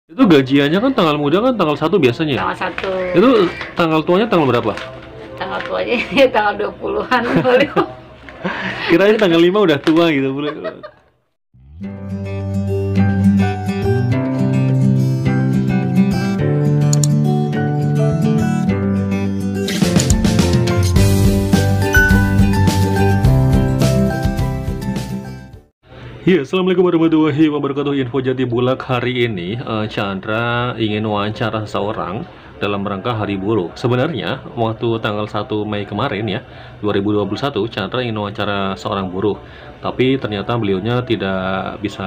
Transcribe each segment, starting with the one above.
Itu gajiannya kan tanggal muda kan tanggal 1 biasanya ya? Tanggal 1. Itu tanggal tuanya tanggal berapa? Tanggal tuanya ya tanggal 20-an boleh. Kirain tanggal 5 udah tua gitu. Boleh. Ya, assalamualaikum warahmatullahi wabarakatuh. Info Jati Bulak hari ini, Chandra ingin wawancara seseorang dalam rangka Hari Buruh. Sebenarnya waktu tanggal 1 Mei kemarin ya, 2021, Chandra ingin wawancara seorang buruh, tapi ternyata beliaunya tidak bisa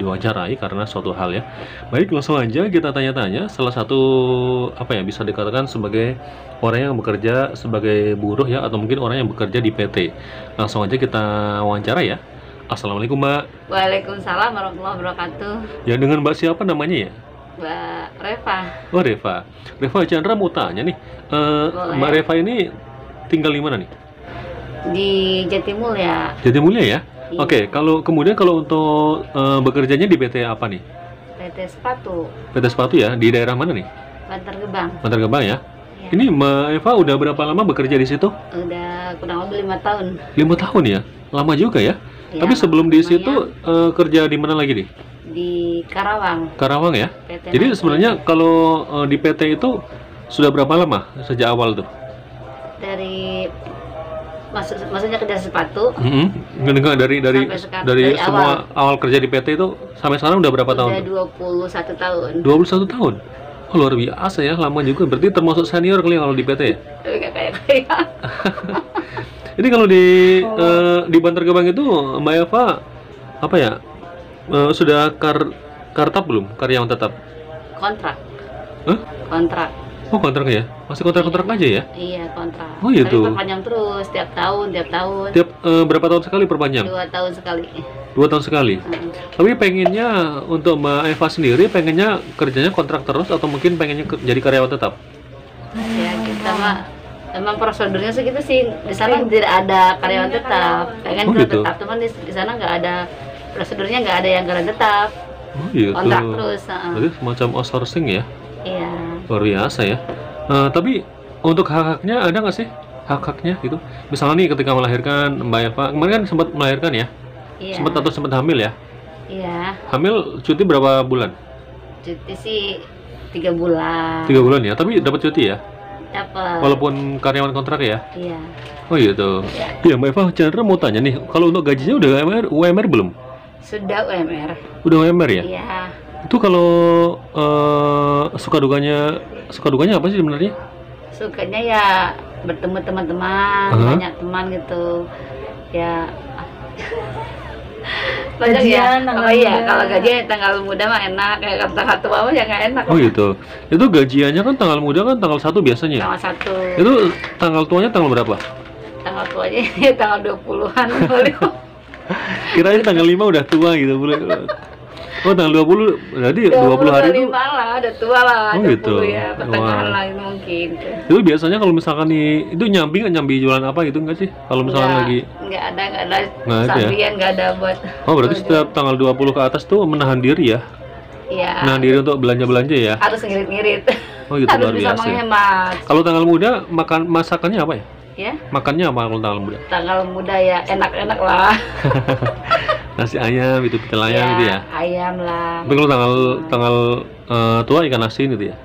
diwawancarai karena suatu hal ya. Baik, langsung aja kita tanya-tanya salah satu bisa dikatakan sebagai orang yang bekerja sebagai buruh ya, atau mungkin orang yang bekerja di PT. Langsung aja kita wawancara ya. Assalamualaikum Mbak. Waalaikumsalam warahmatullahi wabarakatuh. Ya, dengan Mbak siapa namanya ya? Mbak Reva. Oh, Reva. Reva, Chandra mau tanya nih, Mbak Reva ini tinggal di mana nih? Di Jatimulya. Jatimulya ya? Iya. Oke, kalau untuk bekerjanya di PT apa nih? PT Sepatu. PT Sepatu ya, di daerah mana nih? Bantar Gebang. Bantar Gebang ya? Iya. Ini Mbak Eva udah berapa lama bekerja di situ? Udah kurang lebih 5 tahun. 5 tahun ya? Lama juga ya? Ya, Tapi sebelum di lumayan. situ kerja di mana lagi nih? Di Karawang. Karawang ya? PT Jadi Nike. sebenarnya kalau di PT itu sudah berapa lama sejak awal tuh? Dari maksudnya kerja sepatu. Enggak, dari Sampai sekarang, dari dari semua awal kerja di PT itu sampai sekarang udah berapa tahun? Udah 21 tahun. 21 tahun. Oh, luar biasa ya, lama juga. Berarti termasuk senior kali ya kalau di PT ya? Tapi nggak kayak. Ini kalau di Bantar Gebang itu Mbak Eva sudah kartap belum? Karyawan tetap? Kontrak. Hah? Kontrak. Oh, kontrak ya? Masih kontrak-kontrak aja ya? Iya, kontrak. Oh, gitu. Tapi perpanjang terus tiap tahun. Tiap berapa tahun sekali perpanjang? 2 tahun sekali. 2 tahun sekali. Tapi pengennya untuk Mbak Eva sendiri pengennya kerjanya kontrak terus atau mungkin pengennya jadi karyawan tetap? Ya, kita mah emang prosedurnya segitu sih. Di sana tidak ada karyawan tetap. Pengen Oh, kalau gitu. tetap, cuman di sana nggak ada prosedurnya, nggak ada yang karyawan tetap. Oh, gitu. Kontrak terus. Berarti semacam outsourcing ya? Iya. Luar biasa ya. Tapi untuk hak-haknya ada nggak sih? Hak-haknya gitu. Misalnya nih ketika melahirkan Mbak Eva, kemarin kan sempat melahirkan ya? Iya. Sempat hamil ya? Iya. Hamil cuti berapa bulan? Cuti sih 3 bulan. 3 bulan ya, tapi dapat cuti ya? Dapat. Walaupun karyawan kontrak ya? Iya. Oh gitu. Iya, Mbak Eva, Chandra mau tanya nih, kalau untuk gajinya udah UMR belum? Sudah UMR. Udah UMR ya? Iya. Itu kalau suka dukanya apa sih sebenarnya? Sukanya ya bertemu teman-teman, banyak teman gitu. Ya. Banyak ya. Oh iya, kalau gaji tanggal muda mah enak, kayak tanggal tua mah ya nggak enak. Oh gitu. Itu gajiannya kan tanggal muda kan tanggal 1 biasanya ya? Tanggal 1. Itu tanggal tuanya tanggal berapa? Tanggal tuanya ya tanggal 20-an boleh. Kirain tanggal 5 udah tua gitu. Boleh. Oh, tanggal 20 berarti 20 hari itu. 25 lah, udah tua lah. Oh, 20 gitu. ya, pertengahan Wah. lah mungkin. Itu biasanya kalau misalkan nih itu nyambi jualan apa gitu enggak sih? Kalau misalkan lagi Nggak ada Nggak ada ya? sambian, nggak ada buat. Oh, berarti setiap tanggal 20 ke atas tuh menahan diri ya? Iya. Menahan diri untuk belanja-belanja ya? Harus ngirit-ngirit. Oh, gitu, Harus luar bisa biasa. menghemat. Kalau tanggal muda masakannya apa ya? Ya, Makannya apa kalau tanggal muda? tanggal muda ya enak-enak lah. Nasi ayam, itu pecel ayam gitu ya? Ayam lah. Tapi kalau tanggal tua ikan asin gitu ya?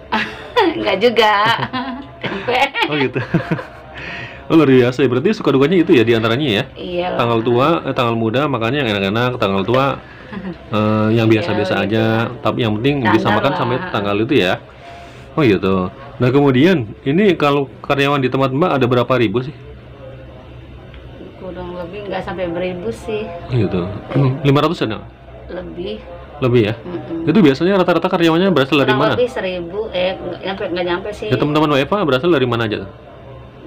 Enggak juga. Tempe. Oh gitu. Oh, luar biasa ya. Berarti suka dukanya itu ya diantaranya ya? Iya lah. Tanggal tua, tanggal muda makannya yang enak-enak, tanggal tua yang biasa-biasa Iya, aja. Tapi yang penting Standar bisa makan lah. sampai tanggal itu ya? Oh gitu. Nah kemudian, ini kalau karyawan di tempat Mbak ada berapa ribu sih? Kurang lebih nggak sampai beribu sih. Oh gitu. 500 ada? Lebih. Lebih ya? Itu biasanya rata-rata karyawannya berasal dari Kurang mana? lebih 1000. Nggak nyampe sih. Ya teman-teman Mbak Eva berasal dari mana aja tuh?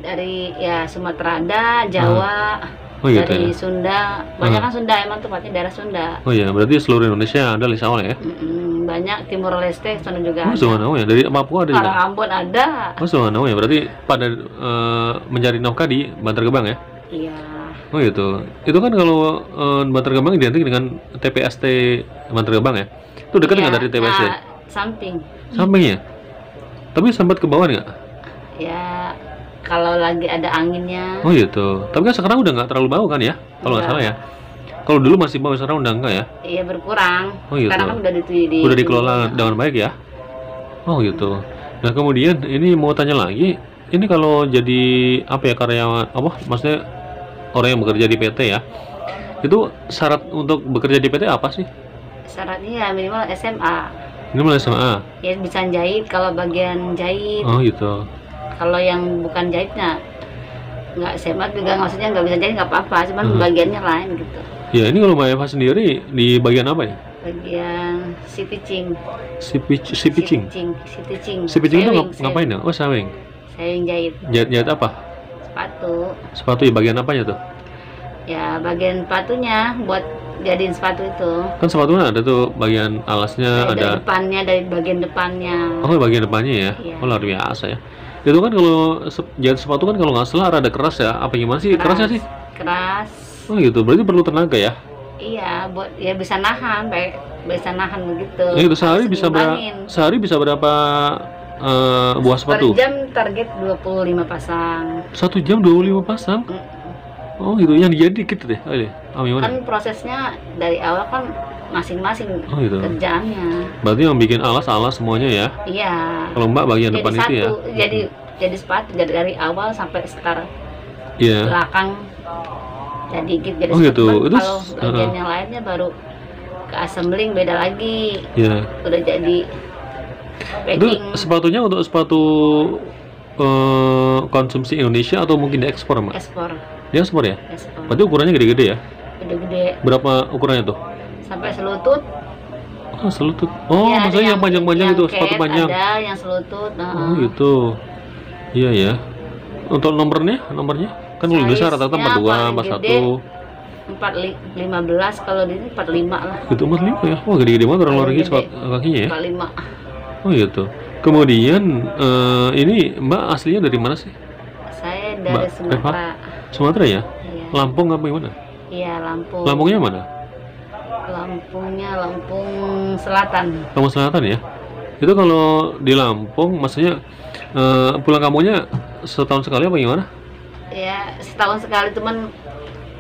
Dari ya Sumatera ada, Jawa, Oh gitu dari ya? Sunda. Banyak kan Sunda, emang tempatnya daerah Sunda. Oh iya, berarti seluruh Indonesia ada Lisa Awal ya? Banyak Timur Leste, sana juga Oh, ada. Sumanau ya? Dari Papua ada juga? Karang Ambon ada. Oh, Sumanau ya? Berarti pada mencari nafkah di Bantar Gebang ya? Iya. Oh gitu. Itu kan kalau Bantar Gebang identik dengan TPST Bantar Gebang ya? Itu dekat Iya. nggak dari TPST? Nah, samping. Sampingnya. Tapi sempat ke bawah nggak? Ya kalau lagi ada anginnya. Oh gitu. Tapi kan sekarang udah nggak terlalu bau kan ya? Kalau nggak salah ya. Kalau dulu masih bau, sekarang udah enggak ya? Iya berkurang. Oh gitu. Karena kan udah dikelola dengan baik ya. Oh gitu. Nah kemudian ini mau tanya lagi, ini kalau jadi apa ya, karyawan apa? Maksudnya orang yang bekerja di PT ya, itu syarat untuk bekerja di PT apa sih? Syaratnya ya minimal SMA. Minimal SMA. Ya bisa jahit kalau bagian jahit. Oh gitu. Kalau yang bukan jahitnya nggak SMA juga, maksudnya nggak bisa jahit nggak apa-apa, cuman bagiannya lain gitu. Ya ini kalau Mbak Eva sendiri di bagian apa ya? Bagian si pitching. Si pitching. Si pitching itu ngapain ya? Oh sewing. Sewing jahit. Jahit apa? Sepatu. Sepatu ya, bagian apanya tuh? Ya bagian sepatunya buat jadiin sepatu itu. Kan sepatunya ada tuh bagian alasnya, ada dari bagian depannya. Oh bagian depannya ya? Iya. Oh luar biasa ya. Itu kan kalau jahit sepatu kan kalau nggak salah rada keras ya? Apa gimana sih kerasnya sih? Keras. Oh gitu, berarti perlu tenaga ya? Iya, buat ya bisa nahan, bisa nahan begitu. Ya, itu sehari bisa berapa buah sepatu? Per jam target 25 pasang. 1 jam 25 pasang? Oh gitu, yang jadi dikit deh. Kan prosesnya dari awal kan masing-masing gitu. Kerjaannya. Berarti yang bikin alas semuanya ya? Iya. Kalau Mbak bagian jadi depan satu, itu ya? Jadi sepatu dari awal sampai start belakang. Jadi gitu. Gitu. Kalau bagian yang lainnya baru ke assembling beda lagi. Iya. Udah jadi packing. Itu sepatunya untuk sepatu konsumsi Indonesia atau mungkin diekspor, Mbak? Ekspor. Diekspor ya? Ekspor. Berarti ukurannya gede-gede ya? Gede-gede. Berapa ukurannya tuh? Sampai selutut. Oh, selutut. Oh, ya, maksudnya yang panjang-panjang itu, sepatu panjang. Ada yang selutut. Oh, gitu. Iya ya. Untuk nomornya? Kan kalau Indonesia rata-rata 42, 41. 415, kalau di ini 45 lah. Itu 45 ya? Wah gede-gede banget orang luar negeri kakinya ya? 45. Oh gitu. Kemudian ini Mbak aslinya dari mana sih? Saya dari Sumatera. Sumatera ya? Iya. Lampung apa gimana? Iya, Lampung. Lampungnya mana? Lampung Selatan. Lampung Selatan ya? Itu kalau di Lampung maksudnya pulang kampungnya setahun sekali apa gimana? Ya, setahun sekali, teman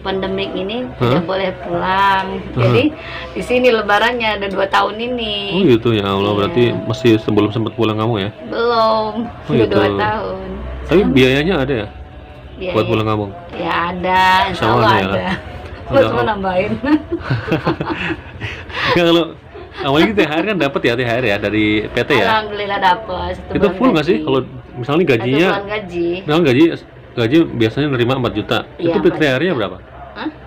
pandemik ini tidak boleh pulang. Jadi di sini lebarannya ada 2 tahun ini. Oh gitu ya Allah, berarti masih sebelum sempat pulang kamu ya? Belum, sudah 2 tahun. Tapi biayanya ada ya? Biaya. Buat pulang kampung? Ya ada, insya Allah ada. Lo cuma nambahin. Kalau awalnya THR kan dapat ya THR ya dari PT ya? Alhamdulillah dapat. Itu full nggak sih? Kalau misalnya gajinya? Gaji biasanya nerima 4 juta. Ya, itu THR-nya berapa?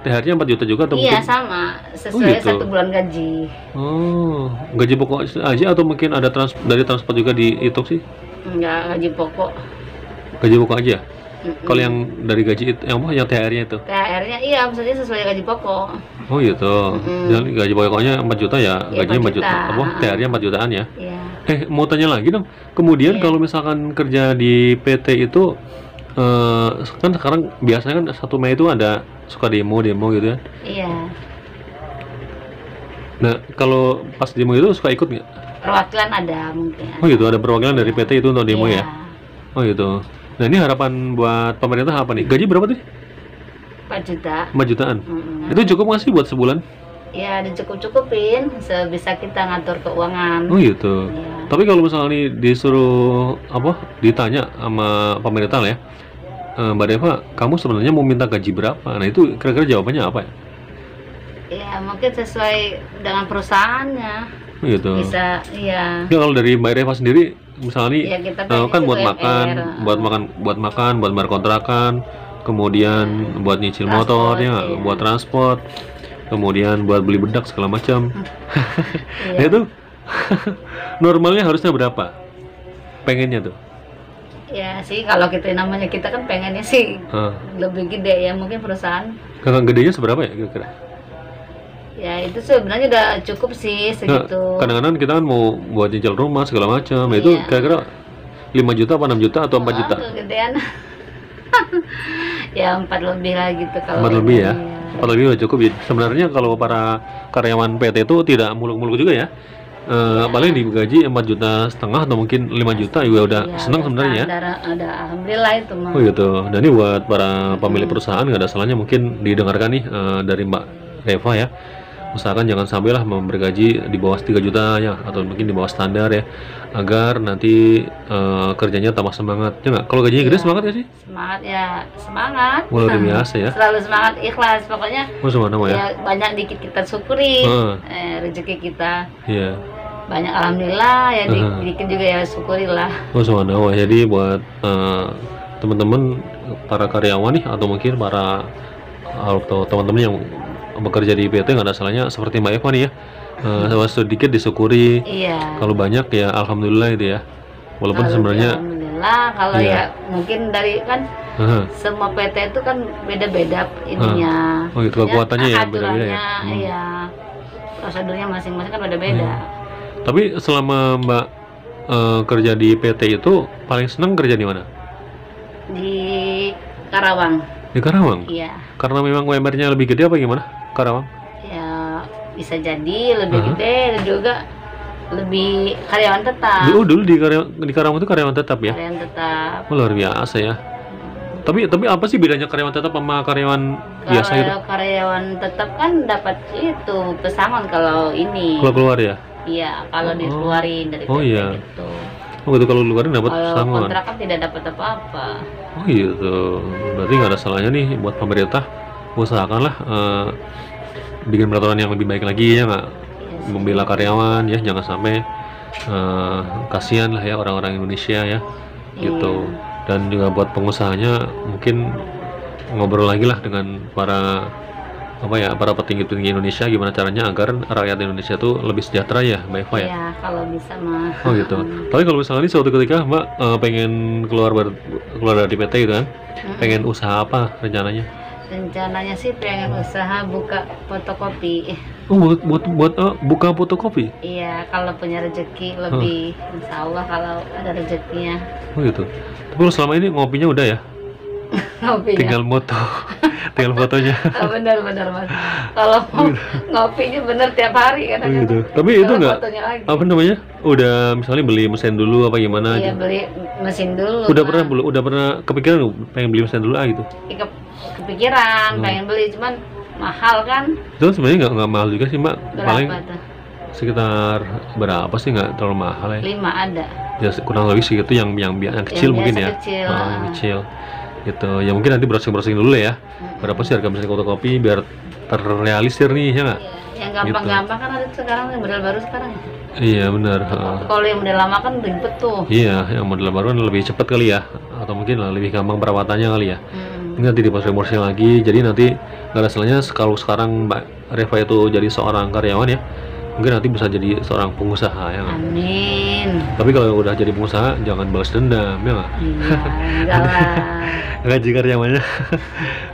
THR-nya 4 juta juga atau iya, mungkin? sama, sesuai gitu. 1 bulan gaji. Oh, gaji pokok aja atau mungkin ada dari transport juga dihitung sih? Enggak, gaji pokok. Gaji pokok aja? Kalau yang dari gaji itu, yang THR-nya itu? THR-nya iya, maksudnya sesuai gaji pokok. Oh gitu. Jadi gaji pokoknya 4 juta ya, gajinya 4 juta. Apa? THR-nya 4 jutaan ya? Iya. Mau tanya lagi dong. Kemudian kalau misalkan kerja di PT itu kan sekarang biasanya kan 1 Mei itu ada suka demo gitu ya? Iya. Nah kalau pas demo itu suka ikut nggak? Perwakilan ada mungkin. Oh gitu, ada perwakilan dari PT itu untuk demo ya? Oh gitu. Nah ini harapan buat pemerintah apa nih? Gaji berapa tadi? 4 juta. 4 jutaan? Itu cukup nggak sih buat sebulan? Ya dicukup-cukupin, sebisa kita ngatur keuangan. Oh gitu. Ya. Tapi kalau misalnya disuruh ditanya sama pemerintah lah ya, Mbak Deva, kamu sebenarnya mau minta gaji berapa? Nah itu kira-kira jawabannya apa ya? Ya mungkin sesuai dengan perusahaannya. Gitu. Bisa, iya. Ya, kalau dari Mbak Deva sendiri, misalnya ya, kita kan buat makan, buat bayar kontrakan, kemudian buat nyicil motornya, buat transport, kemudian buat beli bedak segala macam. Nah itu normalnya harusnya berapa? Pengennya tuh? Ya sih, kalau namanya kita kan pengennya sih lebih gede ya, mungkin perusahaan. Kakak gedenya seberapa ya kira-kira? Ya itu sebenarnya udah cukup sih segitu. Kadang-kadang kita kan mau buat nyicil rumah segala macam, itu kira-kira 5 juta apa 6 juta atau 4 juta? Kegedean. Ya 4 lebih lah gitu kalau. 4 lebih ya? 4 lebih udah cukup ya. Sebenarnya kalau para karyawan PT itu tidak muluk-muluk juga ya. paling digaji 4,5 juta atau mungkin 5 juta juga udah Iya, senang sebenarnya ya. ada alhamdulillah itu mah. Oh gitu. Dan ini buat para pemilik perusahaan nggak ada salahnya mungkin didengarkan nih dari Mbak Reva ya. Usahakan jangan sampai lah memberi gaji di bawah 3 juta ya, atau mungkin di bawah standar ya, agar nanti kerjanya tambah semangat. Ya nggak? Kalau gajinya gede semangat nggak sih? Semangat ya, semangat. Luar biasa ya. Selalu semangat, ikhlas pokoknya. Oh semangat ya. Ya banyak dikit kita syukuri rezeki kita. Iya. Banyak alhamdulillah ya, dikit juga ya syukurilah. Oh subhanallah. Jadi buat teman-teman para karyawan nih, atau mungkin para atau teman-teman yang bekerja di PT, nggak ada salahnya seperti Mbak Eva nih ya, sedikit disyukuri. Iya. Kalau banyak ya alhamdulillah itu ya, walaupun Kalau sebenarnya alhamdulillah, kalau iya. ya mungkin dari kan semua PT itu kan beda-beda ininya. Oh gitu, kekuatannya ya beda-beda ya. Iya, prosedurnya masing-masing kan beda-beda. Tapi selama Mbak kerja di PT itu paling senang kerja di mana? Di Karawang. Di Karawang? Iya. Karena memang UMR-nya lebih gede apa gimana Karawang? Ya bisa jadi lebih gede dan juga lebih karyawan tetap. Dulu di Karawang itu karyawan tetap ya? Karyawan tetap. Oh, luar biasa ya. Tapi apa sih bedanya karyawan tetap sama karyawan biasa gitu? Kalau karyawan tetap kan dapat itu pesangon kalau ini. Kalau keluar ya? Iya, kalau dikeluarin dari PT iya. gitu. Oh gitu, kalau keluarin dapat Kalau pesangon. kontrak kan tidak dapat apa-apa. Oh gitu. Berarti nggak ada salahnya nih buat pemerintah, usahakanlah bikin peraturan yang lebih baik lagi ya nggak? Membela karyawan ya, jangan sampai kasihan lah ya orang-orang Indonesia ya, gitu. Dan juga buat pengusahanya mungkin ngobrol lagi lah dengan para petinggi-petinggi Indonesia, gimana caranya agar rakyat Indonesia tuh lebih sejahtera ya Mbak Eva ya. Iya, kalau bisa mah. Oh gitu. Tapi kalau misalnya nih suatu ketika Mbak pengen keluar dari PT gitu kan, pengen usaha apa rencananya? Rencananya sih pengen usaha buka fotokopi. Oh buat buka fotokopi? Iya, kalau punya rezeki lebih, insya Allah kalau ada rezekinya. Oh gitu. Tapi kalau selama ini ngopinya udah ya? Ngopinya. Tinggal tinggal fotonya. Oh, benar Mas. Kalau ngopinya bener tiap hari kan. Oh gitu. Tapi itu nggak apa namanya? Udah misalnya beli mesin dulu apa gimana? Iya, beli mesin dulu. Udah pernah kepikiran pengen beli mesin dulu gitu? Kepikiran pengen beli, cuman mahal kan. Itu sebenarnya nggak mahal juga sih Mbak. Berapa Paling tuh? sekitar berapa sih, nggak terlalu mahal ya? 5 ada. Ya kurang lebih segitu, yang kecil mungkin ya. Kecil. Yang kecil gitu ya, mungkin nanti browsing dulu ya. Berapa sih harga mesin fotokopi biar terrealisir nih ya nggak? Yang gampang-gampang kan ada sekarang, yang model baru sekarang. Iya benar. Kalau yang model lama kan ribet tuh. Iya, yang model baru kan lebih cepat kali ya, atau mungkin lebih gampang perawatannya kali ya. Ini nanti diproses lagi, jadi nanti nggak ada salahnya kalau sekarang Mbak Reva itu jadi seorang karyawan ya, mungkin nanti bisa jadi seorang pengusaha ya nggak? Amin. Tapi kalau udah jadi pengusaha jangan balas dendam ya nggak? Iya, enggak lah. Gaji karyawannya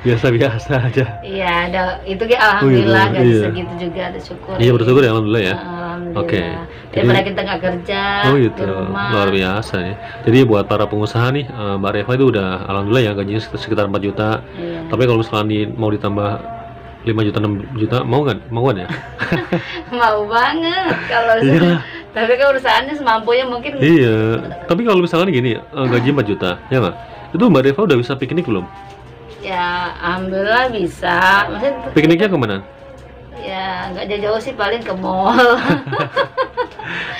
biasa-biasa aja. Iya, ada itu alhamdulillah, gaji segitu juga ada syukur. Iya, bersyukur ya alhamdulillah ya. Alhamdulillah. Oke. Daripada kita nggak kerja gitu. di rumah. Luar biasa ya. Jadi buat para pengusaha nih, Mbak Reva itu udah alhamdulillah ya gajinya sekitar 4 juta. Iya. Tapi kalau misalnya mau ditambah 5 juta 6 juta mauan ya? Mau banget kalau Iya. tapi kan urusannya semampunya mungkin. Iya. Tapi kalau misalnya gini, gaji 4 juta, ya nggak? Itu Mbak Reva udah bisa piknik belum? Ya, alhamdulillah bisa. Maksudnya Pikniknya kemana? ya nggak jauh-jauh sih, paling ke mall.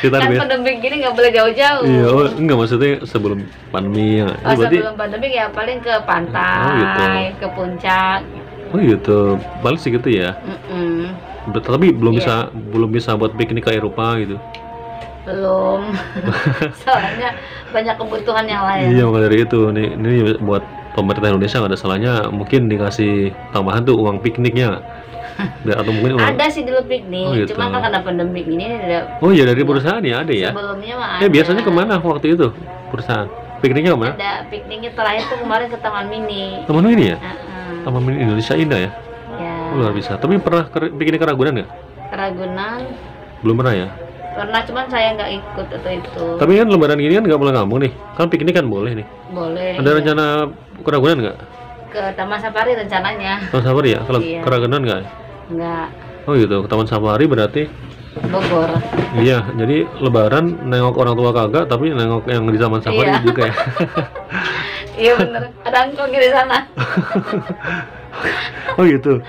Sekitar Kan pandemi gini nggak boleh jauh-jauh. Iya, enggak maksudnya sebelum pandemi ya. Oh, sebelum pandemi ya paling ke pantai, gitu. ke puncak. Oh gitu, paling segitu ya. Tapi belum bisa buat piknik ke Eropa gitu. Belum. Soalnya banyak kebutuhan yang lain. Iya, maka dari itu ini buat pemerintah Indonesia nggak ada salahnya mungkin dikasih tambahan tuh uang pikniknya. Atau mungkin ada sih dulu piknik, gitu. cuma kan karena pandemi ini ada. Oh iya, dari perusahaan ya ada ya. Sebelumnya mah ada. Biasanya kemana waktu itu perusahaan? Pikniknya kemana? Ada pikniknya terakhir tuh kemarin ke Taman Mini. Taman Mini ya? Taman Mini Indonesia Indah ya? Ya. Luar biasa. Tapi pernah piknik ke Ragunan nggak? Ke Ragunan. Belum pernah ya? Pernah, cuman saya nggak ikut atau itu. Tapi kan lebaran gini kan nggak pulang kampung nih. Kan piknik kan boleh nih. Boleh. Ada rencana ke Ragunan nggak? Ke Taman Safari rencananya. Taman Safari ya? Kalau Iya. ke Ragunan nggak? Nggak. Oh gitu, ke Taman Safari berarti Bogor. Iya, jadi Lebaran nengok orang tua kagak, tapi nengok yang di Taman Safari Iya. juga ya. Iya bener, ada angkongnya di sana. Oh gitu.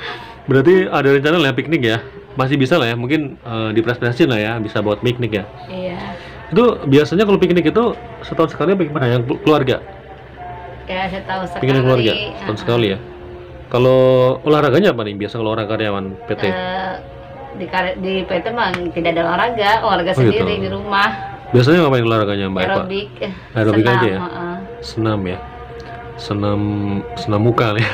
Berarti ada rencana lah ya piknik ya? Masih bisa lah ya, mungkin dipresentasiin lah ya, bisa buat piknik ya. Iya. Itu biasanya kalau piknik itu setahun sekali apa gimana? Yang keluarga? Ya saya tahu sekali. Piknik keluarga setahun sekali ya. Kalau olahraganya apa nih? Biasa kalau orang karyawan PT? Di PT mah tidak ada olahraga Oh, sendiri gitu. di rumah. Biasanya ngapain olahraganya Mbak Eva? Aerobik, Aerobik senam, aja ya? heeh. Senam ya? Senam muka ya?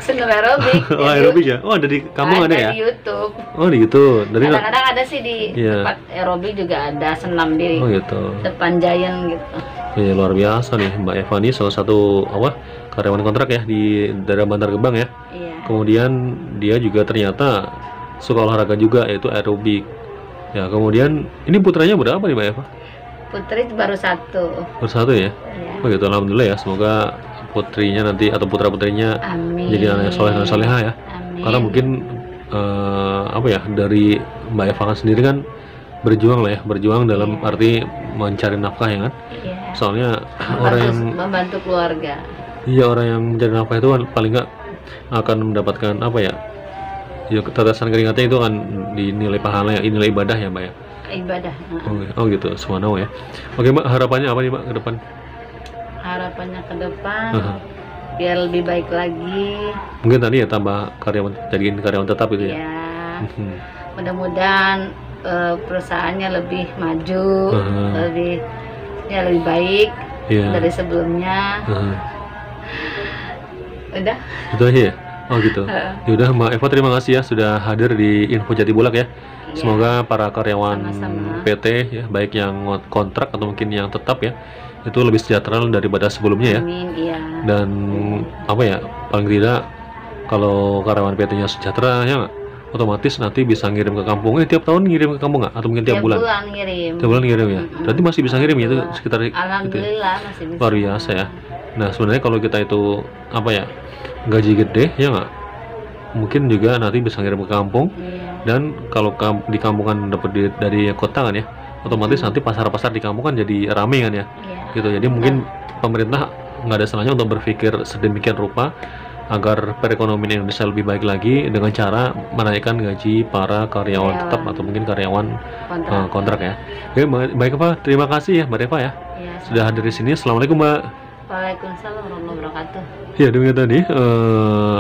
Senam aerobik. Oh aerobik ya? Oh ada di kampung ada ya? Di YouTube. Oh gitu. Dari Kadang-kadang ada sih di Iya. tempat aerobik juga ada senam di Oh gitu. depan Giant gitu. Ya, luar biasa nih Mbak Eva nih salah satu karyawan kontrak ya di daerah Bantar Gebang ya. Iya. Kemudian dia juga ternyata suka olahraga juga yaitu aerobik. Ya kemudian ini putranya berapa nih Mbak Eva? Putri baru satu. Bersatu ya. Iya. Oh gitu alhamdulillah ya semoga putrinya nanti atau putra putrinya Amin. jadi anak yang soleh dan soleha ya. Amin. Karena mungkin dari Mbak Eva kan sendiri kan berjuang lah ya, berjuang dalam arti mencari nafkah ya kan. Iya. Soalnya orang yang membantu keluarga. iya orang yang mencari nafkah itu kan paling nggak akan mendapatkan ya tetesan keringatnya itu akan dinilai pahala ya, dinilai ibadah ya Mbak ya. Ibadah. Oh gitu, subhanallah ya. Oke Mbak, harapannya apa nih Mbak ke depan? Harapannya ke depan Aha. biar lebih baik lagi. Mungkin tadi ya tambah jadiin karyawan tetap itu ya. Ya. Mhm. Mudah-mudahan perusahaannya lebih maju, Aha. lebih baik Iya. dari sebelumnya. Aha. Udah. Itu aja ya. Oh gitu. Yaudah Mbak Eva terima kasih ya sudah hadir di Info Jati Bulak ya. Iya. Semoga para karyawan Sama-sama. PT ya baik yang kontrak atau mungkin yang tetap ya itu lebih sejahtera daripada sebelumnya ya. Amin, iya. Dan paling tidak kalau karyawan PT-nya sejahtera ya nggak, otomatis nanti bisa ngirim ke kampung. Tiap tahun ngirim ke kampung nggak? Atau mungkin tiap bulan? ngirim. Tiap bulan ngirim ya. Berarti masih bisa ngirim ya itu Bulan. sekitar itu ya? Alhamdulillah masih bisa. Luar biasa ya. Nah sebenarnya kalau kita itu gaji gede ya nggak, mungkin juga nanti bisa ngirim ke kampung. Iya. Dan kalau di kampung kan dapat dari kota kan ya, otomatis nanti pasar-pasar di kampung kan jadi rame kan ya. Iya. Gitu. Jadi mungkin pemerintah nggak ada salahnya untuk berpikir sedemikian rupa agar perekonomian Indonesia lebih baik lagi dengan cara menaikkan gaji para karyawan tetap atau mungkin karyawan kontrak ya. Oke, baik Pak, terima kasih ya Mbak Eva ya Iya, sudah hadir di sini. Assalamualaikum Mbak. Waalaikumsalam warahmatullahi wabarakatuh. Ya demikian tadi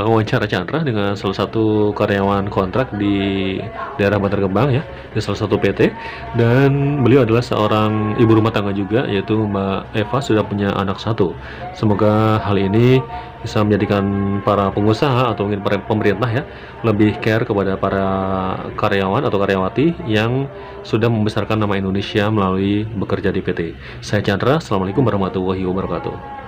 wawancara Chandra dengan salah satu karyawan kontrak di daerah Bantar Gebang ya, di salah satu PT, dan beliau adalah seorang ibu rumah tangga juga, yaitu Mbak Eva sudah punya anak satu. Semoga hal ini bisa menjadikan para pengusaha atau mungkin pemerintah ya lebih care kepada para karyawan atau karyawati yang sudah membesarkan nama Indonesia melalui bekerja di PT. Saya Chandra, assalamualaikum warahmatullahi wabarakatuh.